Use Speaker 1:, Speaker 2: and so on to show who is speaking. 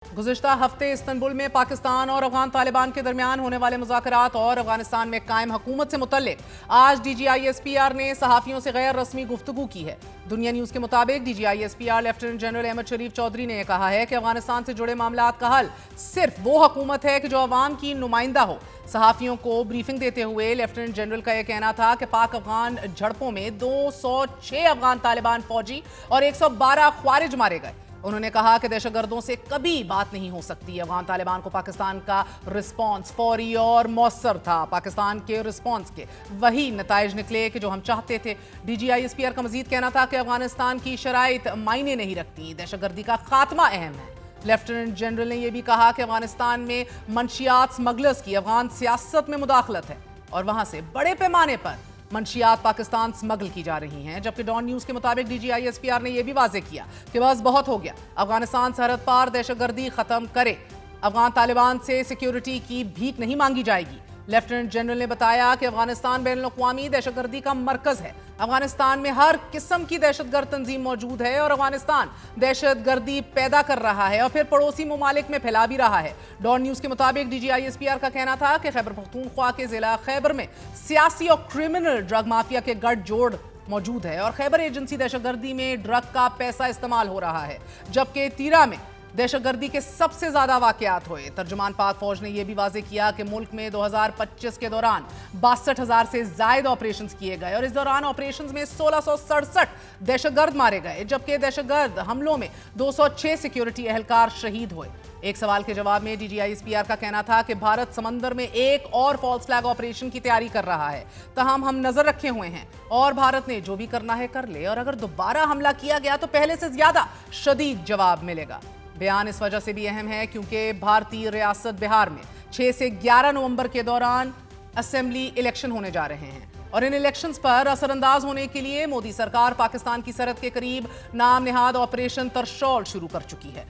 Speaker 1: गुज़िश्ता हफ्ते इस्तंबुल में पाकिस्तान और अफगान तालिबान के दरमियान होने वाले मुज़ाकरात और अफगानिस्तान में कायम हुकूमत से मुतल्लिक आज DGISPR ने सहाफ़ियों से गैर रस्मी गुफ्तगू की है। दुनिया न्यूज़ के मुताबिक DGISPR लेफ्टिनेंट जनरल अहमद शरीफ चौधरी ने कहा है कि अफगानिस्तान से जुड़े मामलात का हल सिर्फ वो हुकूमत है कि जो अवाम की नुमाइंदा हो। सहाफ़ियों को ब्रीफिंग देते हुए लेफ्टिनेंट जनरल का यह कहना था कि पाक अफगान झड़पों में 206 अफगान तालिबान फौजी और 112 ख्वारिज मारे गए। उन्होंने कहा कि दहशतगर्दों से कभी बात नहीं हो सकती। अफगान तालिबान को पाकिस्तान का रिस्पॉन्स फौरी और मौसर था। पाकिस्तान के रिस्पॉन्स के वही नताइज निकले कि जो हम चाहते थे। DGISPR का मजीद कहना था कि अफगानिस्तान की शराइत मायने नहीं रखती, दहशतगर्दी का खात्मा अहम है। लेफ्टिनेंट जनरल ने यह भी कहा कि अफगानिस्तान में मंशियात स्मगलर्स की अफगान सियासत में मुदाखलत है और वहां से बड़े पैमाने पर मंशियात पाकिस्तान स्मगल की जा रही हैं। जबकि डॉन न्यूज़ के मुताबिक DGISPR ने यह भी वाजे किया कि बस बहुत हो गया, अफगानिस्तान सरहद पार दहशतगर्दी खत्म करे, अफगान तालिबान से सिक्योरिटी की भीख नहीं मांगी जाएगी। लेफ्टिनेंट जनरल ने बताया कि अफगानिस्तान बैनुल-अक़वामी दहशतगर्दी का मरकज है। अफगानिस्तान में हर किस्म की दहशतगर्द तंजीम मौजूद है और अफगानिस्तान दहशतगर्दी पैदा कर रहा है और फिर पड़ोसी ममालिक में फैला भी रहा है। डॉन न्यूज़ के मुताबिक DGISPR का कहना था कि खैबर पख्तूनख्वा के जिला खैबर में सियासी और क्रिमिनल ड्रग माफिया के गठजोड़ मौजूद है और खैबर एजेंसी दहशतगर्दी में ड्रग का पैसा इस्तेमाल हो रहा है, जबकि तीरा में दहशतगर्दी के सबसे ज्यादा वाकयात हुए। तर्जुमान पाक फौज ने यह भी वाजे किया कि मुल्क में 2025 के दौरान 62,000 से ज्यादा ऑपरेशन किए गए और इस दौरान ऑपरेशन में 1667 दहशतगर्द मारे गए, जबकि दहशतगर्द हमलों में 206 सिक्योरिटी एहलकार शहीद हुए। एक सवाल के जवाब में DGISPR का कहना था कि भारत समंदर में एक और फॉल्स फ्लैग ऑपरेशन की तैयारी कर रहा है, तहम हम नजर रखे हुए हैं और भारत ने जो भी करना है कर ले और अगर दोबारा हमला किया गया तो पहले से ज्यादा शदीद जवाब मिलेगा। बयान इस वजह से भी अहम है क्योंकि भारतीय रियासत बिहार में 6 से 11 नवंबर के दौरान असेंबली इलेक्शन होने जा रहे हैं और इन इलेक्शंस पर असरअंदाज होने के लिए मोदी सरकार पाकिस्तान की सरहद के करीब नाम निहाद ऑपरेशन तरशौल शुरू कर चुकी है।